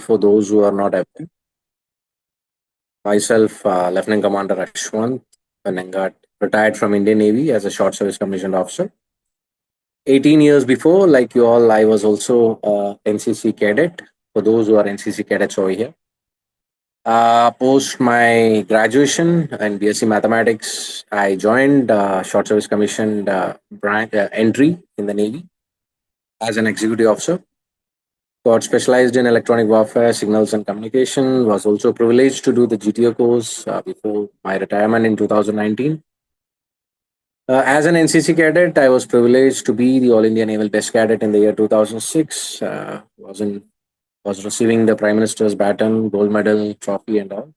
for those who are not aware. Myself, Lieutenant Commander Aswanth, Pananghat, retired from Indian Navy as a short service commissioned officer. 18 years before, like you all, I was also NCC cadet. For those who are NCC cadets over here. Post my graduation in BSc Mathematics, I joined short service commissioned entry in the Navy as an executive officer. Got specialized in electronic warfare, signals and communication. Was also privileged to do the GTO course before my retirement in 2019. As an NCC cadet, I was privileged to be the All India Naval Best Cadet in the year 2006. Was receiving the Prime Minister's baton, gold medal, trophy, and all.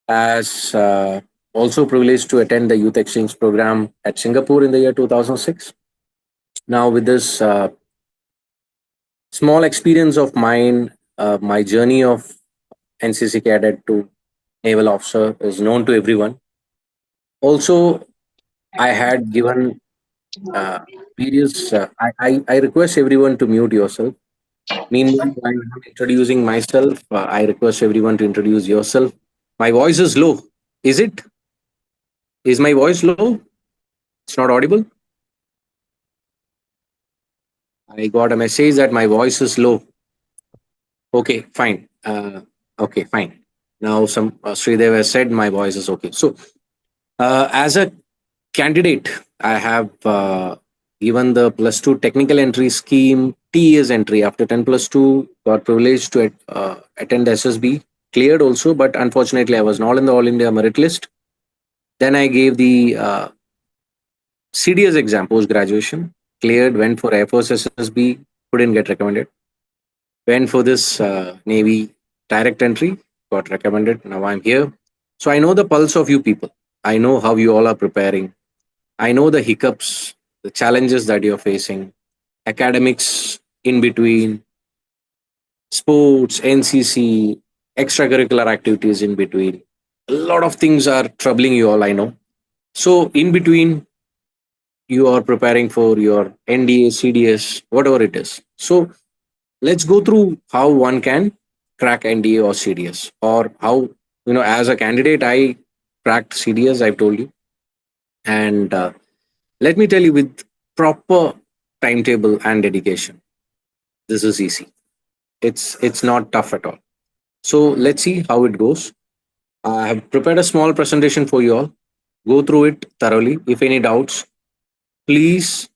As also privileged to attend the Youth Exchange Program at Singapore in the year 2006. Now, with this small experience of mine, my journey of NCC cadet to naval officer is known to everyone. Also, I had given uh, various. I request everyone to mute yourself. Meanwhile, while I'm introducing myself, I request everyone to introduce yourself. My voice is low. Is it? Is my voice low? It's not audible. I got a message that my voice is low. Okay, fine. Okay, fine. Now some Sridev has said my voice is okay. So, as a candidate, I have given the plus two technical entry scheme TES entry after 10 plus 2. Got privileged to attend SSB. Cleared also, but unfortunately, I was not in the All India merit list. Then I gave the CDS exam post graduation. Cleared, went for Air Force SSB, couldn't get recommended. Went for this Navy direct entry, got recommended. Now I'm here. So I know the pulse of you people. I know how you all are preparing. I know the hiccups, the challenges that you're facing, academics in between, sports, NCC, extracurricular activities in between. A lot of things are troubling you all, I know. So, in between, you are preparing for your NDA, CDS, whatever it is. So, let's go through how one can crack NDA or CDS, or how, as a candidate, I cracked CDS, I've told you. And let me tell you, with proper timetable and dedication, this is easy. It's not tough at all. So let's see how it goes. I have prepared a small presentation for you all. Go through it thoroughly. If any doubts, please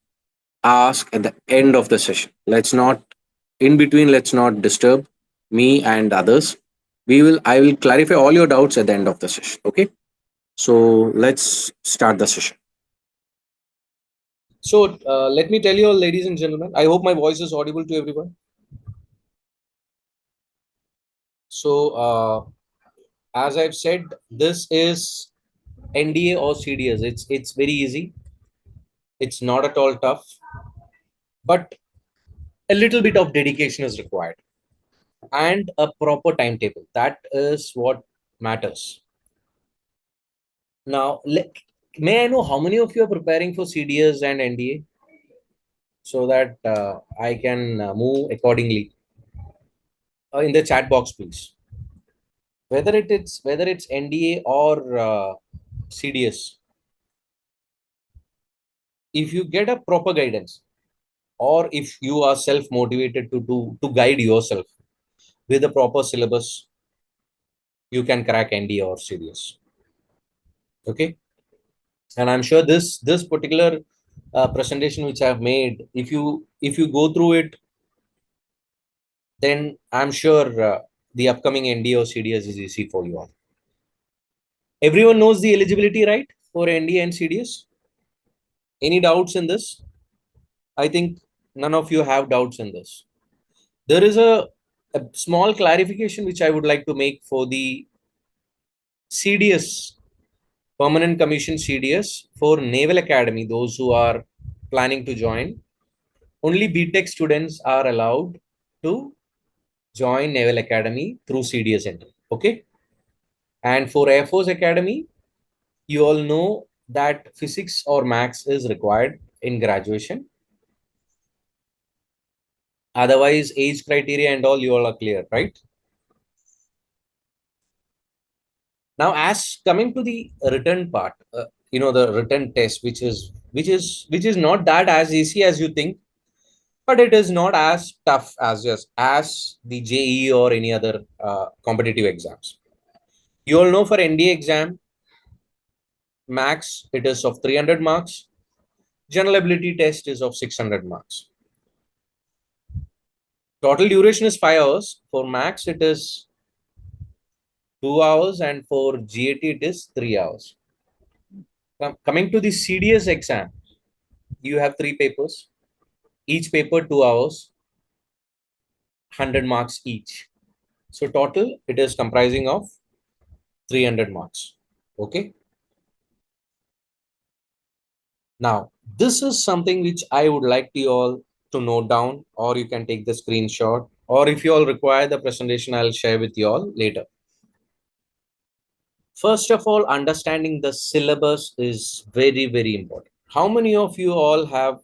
ask at the end of the session. Let's not in between. Let's not disturb me and others. I will clarify all your doubts at the end of the session. Okay. So let's start the session. So let me tell you all, ladies and gentlemen, I hope my voice is audible to everyone. So as I've said, this is NDA or CDS. It's very easy. It's not at all tough, but a little bit of dedication is required and a proper timetable. That is what matters. Now, may I know how many of you are preparing for CDS and NDA so that I can move accordingly? In the chat box, please. Whether it's NDA or CDS, if you get a proper guidance, or if you are self motivated to guide yourself with a proper syllabus, you can crack NDA or CDS. Okay, and I'm sure this particular presentation which I've made, if you go through it, then I'm sure the upcoming NDA or CDS is easy for you all. Everyone knows the eligibility, right, for NDA and CDS? Any doubts in this? I think none of you have doubts in this. There is a small clarification which I would like to make for the CDS, Permanent Commission CDS for Naval Academy. Those who are planning to join, only BTech students are allowed to join Naval Academy through CDS entry. Okay. And for Air Force Academy, you all know that physics or maths is required in graduation. Otherwise, age criteria and all, you all are clear, right? Now, as coming to the written part, the written test, which is not that as easy as you think, but it is not as tough as just as the JE or any other competitive exams. You all know for NDA exam, max it is of 300 marks. General ability test is of 600 marks. Total duration is 5 hours. For max, it is 2 hours, and for GAT, it is 3 hours. Coming to the CDS exam, you have three papers. Each paper 2 hours, 100 marks each. So total, it is comprising of 300 marks. Okay. Now, this is something which I would like you all to note down, or you can take the screenshot, or if you all require the presentation, I'll share with you all later. First of all, understanding the syllabus is very, very important. How many of you all have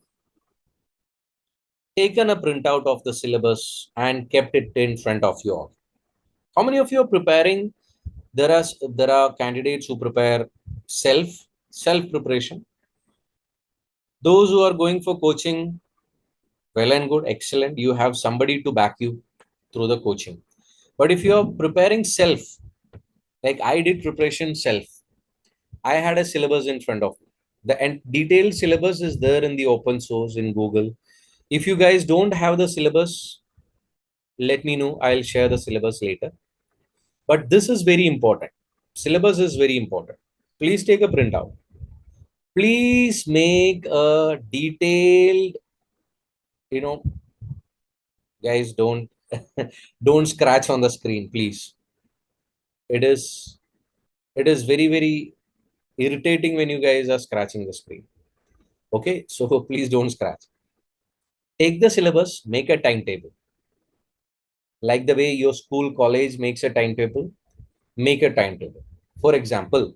taken a printout of the syllabus and kept it in front of you all? How many of you are preparing? There are candidates who prepare self self preparation. Those who are going for coaching, well and good, excellent. You have somebody to back you through the coaching. But if you are preparing self, like I did preparation self, I had a syllabus in front of me. The and detailed syllabus is there in the open source in Google. If you guys don't have the syllabus, let me know. I'll share the syllabus later. But this is very important. Syllabus is very important. Please take a printout. Please make a detailed, you know, guys, don't scratch on the screen, please. It is it is very, very irritating when you guys are scratching the screen. Okay, so please don't scratch. Take the syllabus, make a timetable. Like the way your school, college makes a timetable, make a timetable. For example,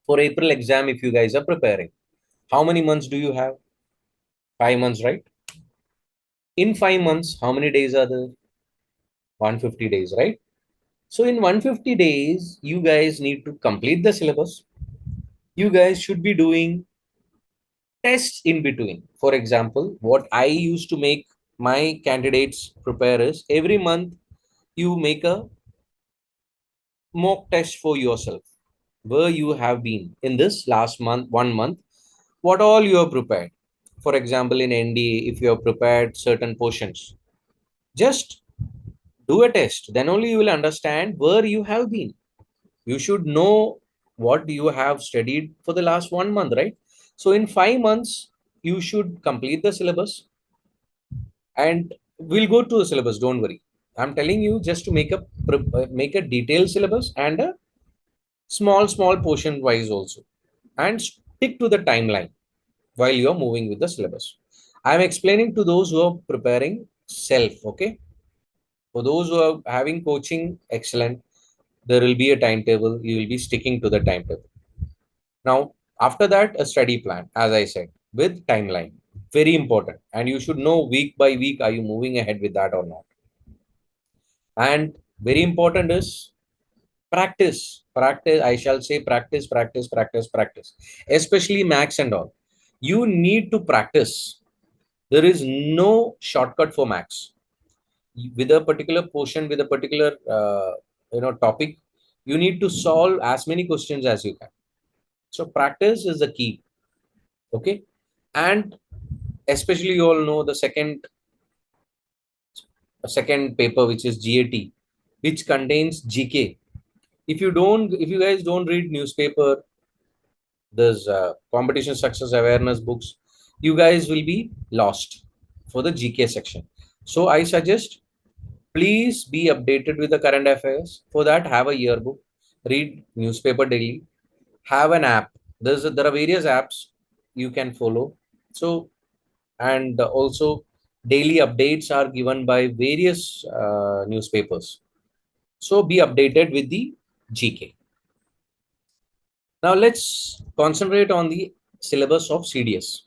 for April exam, if you guys are preparing, how many months do you have? 5 months, right? In 5 months, how many days are there? 150 days, right? So in 150 days, you guys need to complete the syllabus. You guys should be doing tests in between. For example, what I used to make my candidates prepare is every month you make a mock test for yourself where you have been in this last month, 1 month, what all you have prepared. For example, in NDA, if you have prepared certain portions, just do a test. Then only you will understand where you have been. You should know what you have studied for the last 1 month, right? So in 5 months, you should complete the syllabus, and we'll go to the syllabus. Don't worry. I'm telling you just to make a detailed syllabus and a small portion wise also, and stick to the timeline while you're moving with the syllabus. I'm explaining to those who are preparing self. Okay, for those who are having coaching, excellent. There will be a timetable. You will be sticking to the timetable. Now, after that, a study plan, as I said, with timeline. Very important. And you should know week by week, are you moving ahead with that or not? And very important is practice. Practice, I shall say practice, practice, practice, practice. Especially max and all. You need to practice. There is no shortcut for max. With a particular portion, with a particular topic, you need to solve as many questions as you can. So practice is the key. Okay. And especially you all know the second paper, which is GAT, which contains GK. If you guys don't read newspaper, there's competition success awareness books, you guys will be lost for the GK section. So I suggest, please be updated with the current affairs. For that, have a yearbook, read newspaper daily, have an app. There are various apps you can follow. So, and also daily updates are given by various newspapers. So be updated with the GK. Now let's concentrate on the syllabus of CDS.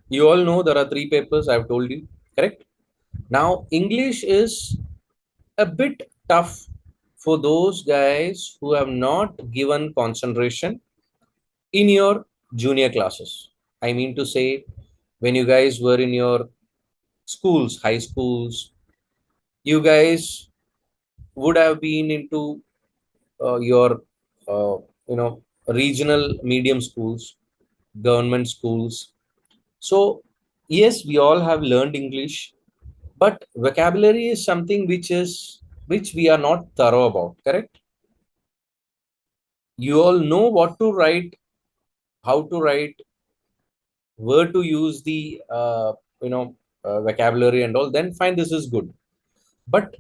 You all know there are three papers, I've told you, correct? Now, English is a bit tough for those guys who have not given concentration in your junior classes. I mean to say, when you guys were in your schools, high schools, you guys would have been into your, uh, regional medium schools, government schools. So, yes, we all have learned English, but vocabulary is something which we are not thorough about, correct? You all know what to write, how to write, where to use the vocabulary and all, then fine, this is good. But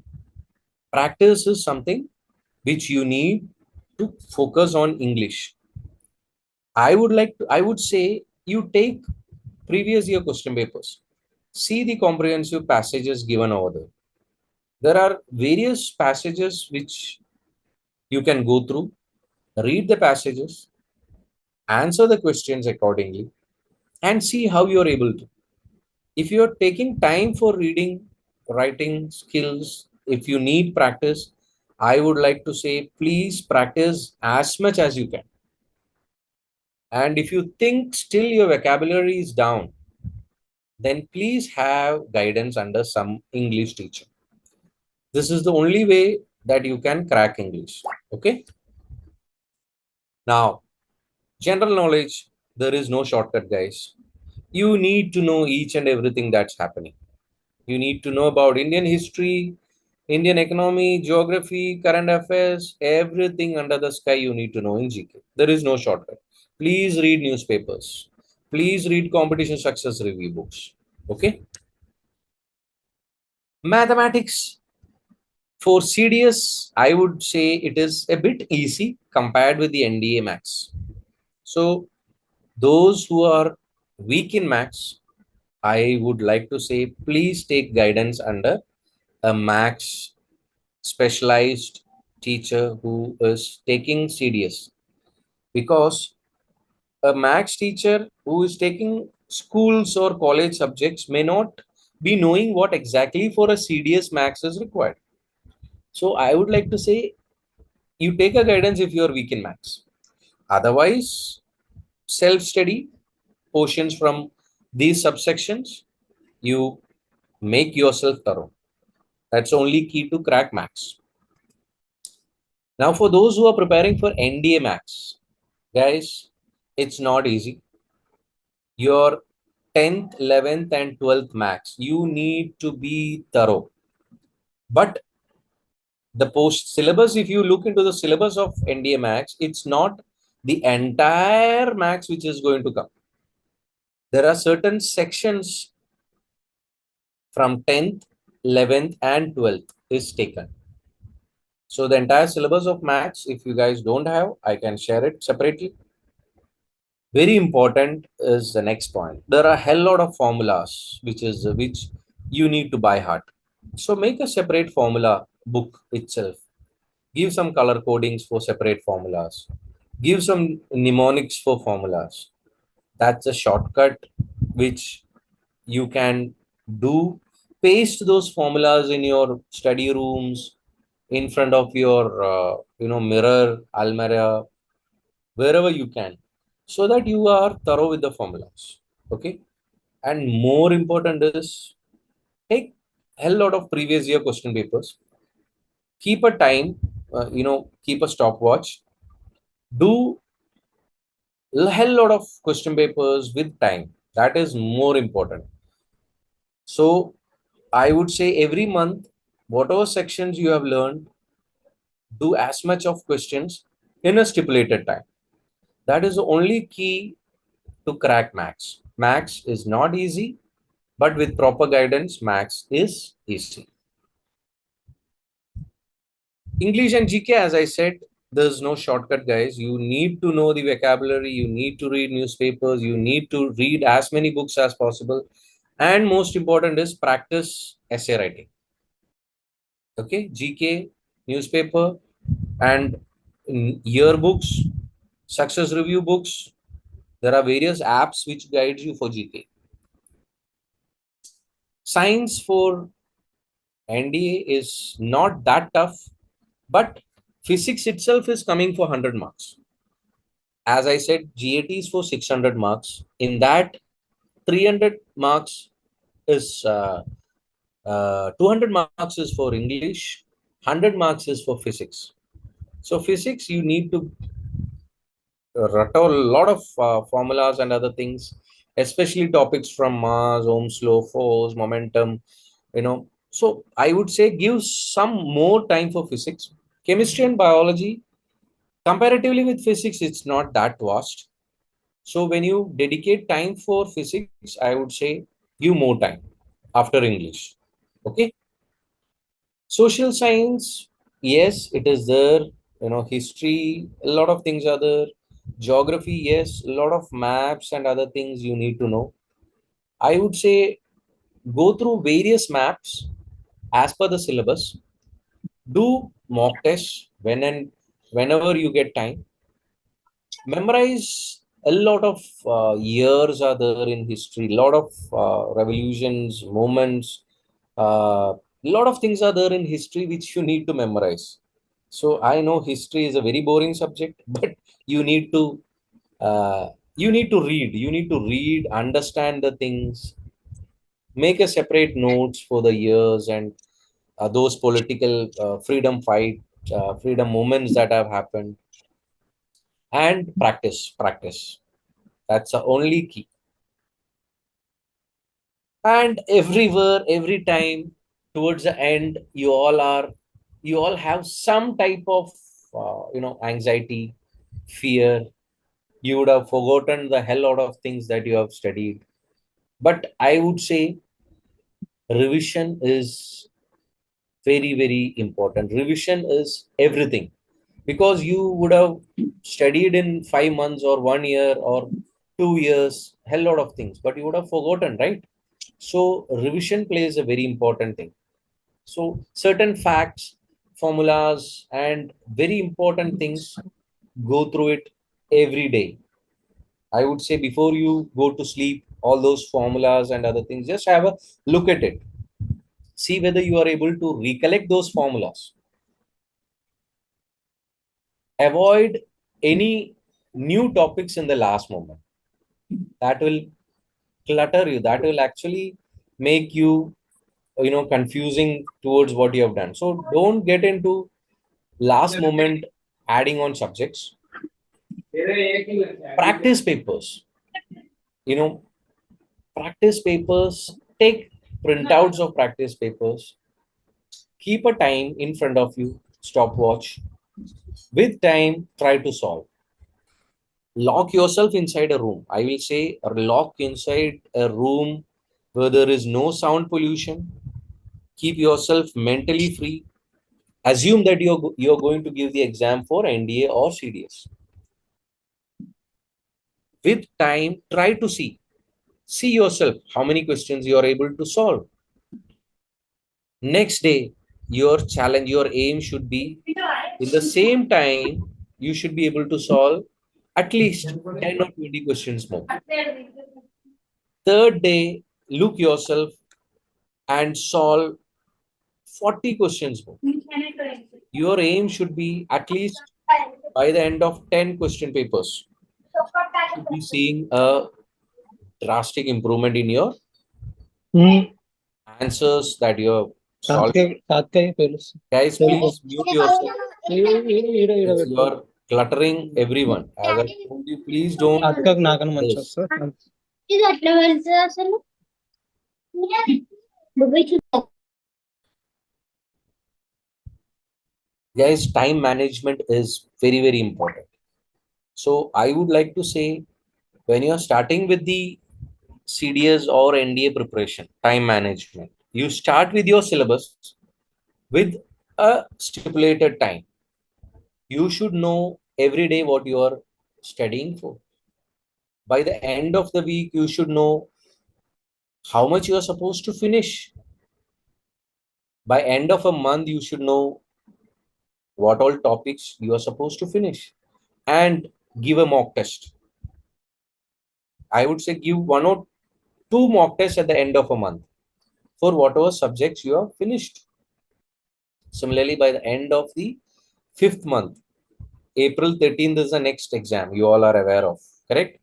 practice is something which you need to focus on English. I would say you take previous year question papers. See the comprehensive passages given over there. There are various passages which you can go through, read the passages, answer the questions accordingly, and see how you're able to. If you're taking time for reading, writing skills, if you need practice, I would like to say please practice as much as you can. And if you think still your vocabulary is down, then please have guidance under some English teacher. This is the only way that you can crack English. Okay. Now, general knowledge, there is no shortcut, guys. You need to know each and everything that's happening. You need to know about Indian history, Indian economy, geography, current affairs, everything under the sky you need to know in GK. There is no shortcut. Please read newspapers. Please read competition success review books. Okay. Mathematics for CDS, I would say it is a bit easy compared with the NDA max. So, those who are weak in max, I would like to say please take guidance under a max specialized teacher who is taking CDS, because a max teacher who is taking schools or college subjects may not be knowing what exactly for a CDS max is required. So I would like to say you take a guidance if you are weak in max. Otherwise, self study portions from these subsections, you make yourself thorough. That's only key to crack max. Now, for those who are preparing for NDA max, guys, it's not easy. Your 10th, 11th, and 12th max, you need to be thorough. But the post syllabus, if you look into the syllabus of NDA max, it's not the entire max which is going to come. There are certain sections from 10th, 11th, and 12th is taken. So the entire syllabus of max, if you guys don't have, I can share it separately. Very important is the next point. There are a hell lot of formulas which you need to by heart. So make a separate formula book itself. Give some color codings for separate formulas. Give some mnemonics for formulas. That's a shortcut which you can do. Paste those formulas in your study rooms, in front of your mirror, almirah, wherever you can, so that you are thorough with the formulas. Okay. And more important is take hell lot of previous year question papers, keep a time, keep a stopwatch, do a hell lot of question papers with time. That is more important. So I would say every month, whatever sections you have learned, do as much of questions in a stipulated time. That is the only key to crack max. Max is not easy, but with proper guidance, max is easy. English and GK, as I said, there's no shortcut, guys. You need to know the vocabulary, you need to read newspapers, you need to read as many books as possible. And most important is practice essay writing. Okay, GK, newspaper, and yearbooks, success review books. There are various apps which guide you for GK. Science for NDA is not that tough, but physics itself is coming for 100 marks. As I said, GAT is for 600 marks. In that, 300 marks is 200 marks is for English, 100 marks is for physics. So physics, you need to a lot of formulas and other things, especially topics from mass, Ohm's law, force, momentum, So I would say give some more time for physics. Chemistry and biology, comparatively with physics, it's not that vast. So when you dedicate time for physics, I would say give more time after English. Okay. Social science, yes, it is there. History, a lot of things are there. Geography, yes, a lot of maps and other things you need to know. I would say go through various maps as per the syllabus. Do mock tests whenever you get time. Memorize a lot of years are there in history. A lot of revolutions, moments. A lot of things are there in history which you need to memorize. So I know history is a very boring subject, but you need to uh, read. You need to read, understand the things, make a separate notes for the years and those political freedom movements that have happened, and practice. That's the only key. And everywhere, every time, towards the end, you all have some type of anxiety, fear. You would have forgotten the hell lot of things that you have studied. But I would say revision is very, very important. Revision is everything, because you would have studied in 5 months or 1 year or 2 years, hell lot of things, but you would have forgotten, right? So revision plays a very important thing. So certain facts, formulas, and very important things, go through it every day. I would say before you go to sleep, all those formulas and other things, just have a look at it. See whether you are able to recollect those formulas. Avoid any new topics in the last moment. That will clutter you. That will actually make you, confusing towards what you have done. So don't get into last moment adding on subjects. Practice papers. You know, practice papers. Take printouts of practice papers. Keep a time in front of you, stopwatch. With time, try to solve. Lock yourself inside a room. I will say lock inside a room where there is no sound pollution. Keep yourself mentally free. Assume that you're going to give the exam for NDA or CDS. With time, try to see yourself how many questions you are able to solve. Next day, your challenge, your aim should be in the same time you should be able to solve at least 10 or 20 questions more. Third day, look yourself and solve 40 questions more. Your aim should be at least by the end of 10 question papers, you should be seeing a drastic improvement in your answers that you have solved. Guys, please mute yourself. You are cluttering everyone. As I told you, please don't do this. Guys, time management is very, very important. So I would like to say, when you are starting with the CDS or NDA preparation, time management, you start with your syllabus with a stipulated time. You should know every day what you are studying for. By the end of the week, you should know how much you are supposed to finish. By end of a month, you should know what all topics you are supposed to finish, and give a mock test. I would say give one or two mock tests at the end of a month for whatever subjects you have finished. Similarly, by the end of the fifth month, April 13th is the next exam you all are aware of, correct?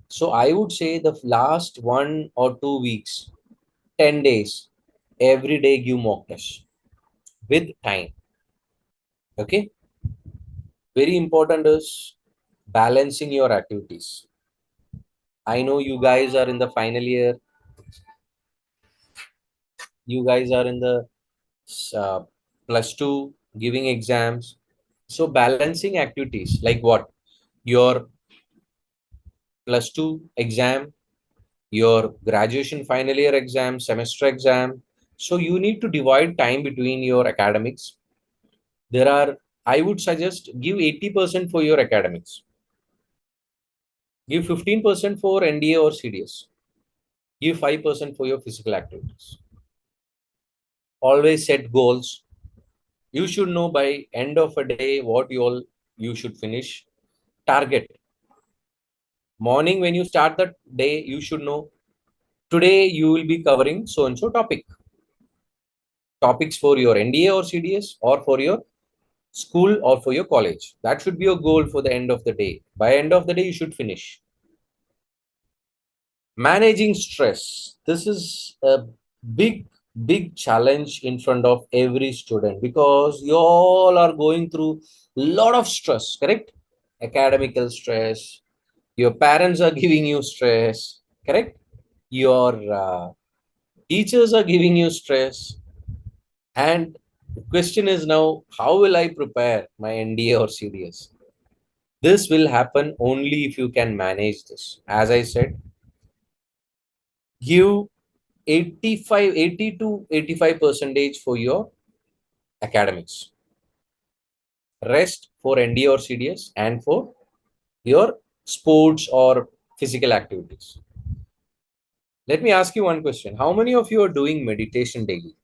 So I would say the last 1 or 2 weeks, 10 days, every day give mock test with time. Okay. Very important is balancing your activities. I know you guys are in the final year, you guys are in the uh, plus two giving exams. So balancing activities like what? Your plus two exam, your graduation final year exam, semester exam. So you need to divide time between your academics. There are, I would suggest give 80% for your academics. Give 15% for NDA or CDS. Give 5% for your physical activities. Always set goals. You should know by end of a day what you should finish. Target. Morning when you start the day, you should know today you will be covering so and so topic. Topics for your NDA or CDS or for your school or for your college. That should be your goal for the end of the day. By end of the day, you should finish. Managing stress. This is a big, big challenge in front of every student because you all are going through a lot of stress, correct? Academical stress. Your parents are giving you stress, correct? Your teachers are giving you stress. And the question is now, how will I prepare my NDA or CDS? This will happen only if you can manage this. As I said, give 80 to 85 percentage for your academics, rest for ND or CDS, and for your sports or physical activities. Let me ask you one question. How many of you are doing meditation daily?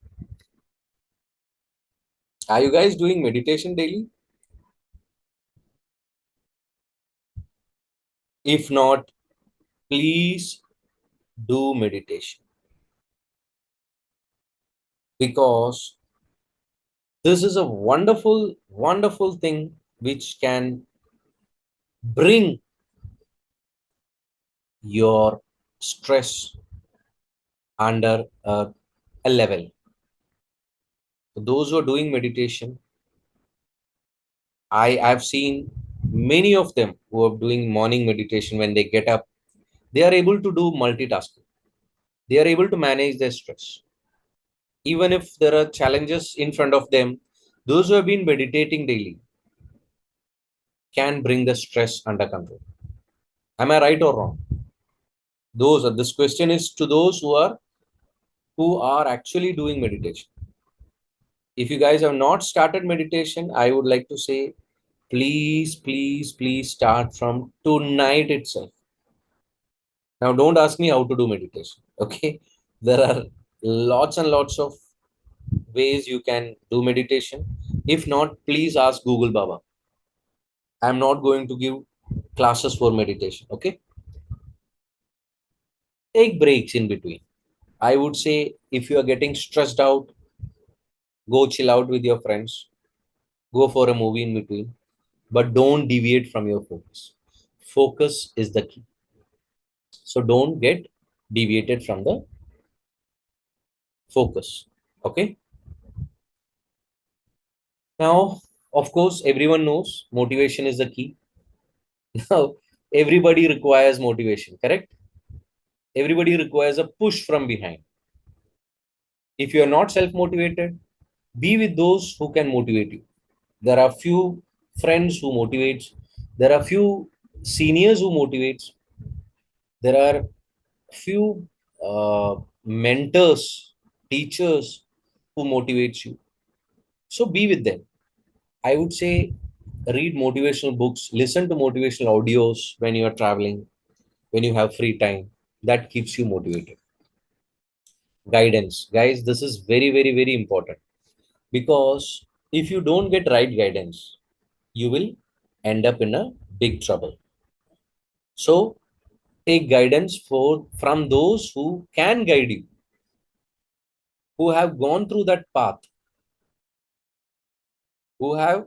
Are you guys doing meditation daily? If not, please do meditation because this is a wonderful, wonderful thing which can bring your stress under a level. So those who are doing meditation, I've seen many of them who are doing morning meditation when they get up, they are able to do multitasking. They are able to manage their stress. Even if there are challenges in front of them, those who have been meditating daily can bring the stress under control. Am I right or wrong? This question is to those who are actually doing meditation. If you guys have not started meditation, I would like to say, please, please, please start from tonight itself. Now, don't ask me how to do meditation. Okay. There are lots and lots of ways you can do meditation. If not, please ask Google Baba. I'm not going to give classes for meditation. Okay. Take breaks in between. I would say if you are getting stressed out, go chill out with your friends, go for a movie in between, but don't deviate from your focus. Focus is the key. So don't get deviated from the focus. Okay. Now, of course, everyone knows motivation is the key. Now, everybody requires motivation, correct? Everybody requires a push from behind. If you are not self motivated, be with those who can motivate you. There are few friends who motivates. There are few seniors who motivates. There are few mentors, teachers who motivates you. So be with them. I would say read motivational books, listen to motivational audios when you are traveling, when you have free time. That keeps you motivated. Guidance. Guys, this is very, very, very important because if you don't get right guidance, you will end up in a big trouble. So take guidance from those who can guide you, who have gone through that path. who have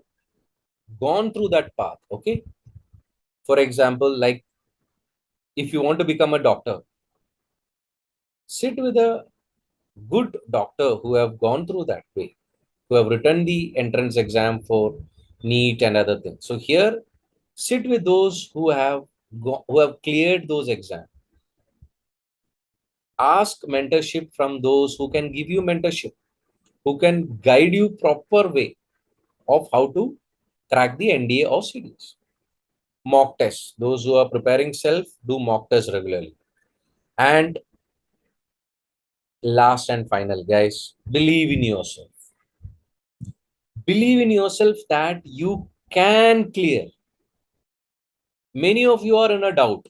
gone through that path. Okay. For example, like if you want to become a doctor, sit with a good doctor who have gone through that way, who have written the entrance exam for NEET and other things. So here, sit with those who have who have cleared those exams. Ask mentorship from those who can give you mentorship, who can guide you proper way of how to crack the NDA or CDs. Mock tests. Those who are preparing self do mock tests regularly. And last and final, guys, believe in yourself. Believe in yourself that you can clear. Many of you are in a doubt.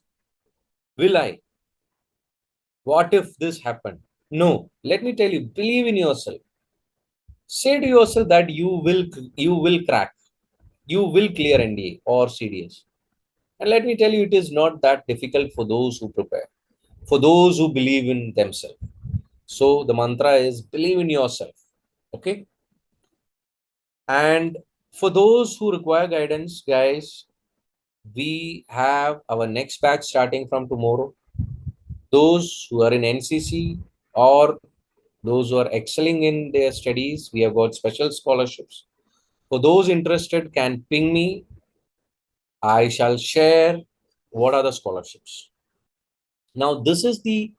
Will I? What if this happened? No. Let me tell you, believe in yourself. Say to yourself that you will crack. You will clear NDA or CDS. And let me tell you, it is not that difficult for those who prepare, for those who believe in themselves. So the mantra is believe in yourself. Okay. And for those who require guidance, guys, we have our next batch starting from tomorrow. Those who are in NCC or those who are excelling in their studies, we have got special scholarships. For those interested, can ping me. I shall share what are the scholarships. Now, this is the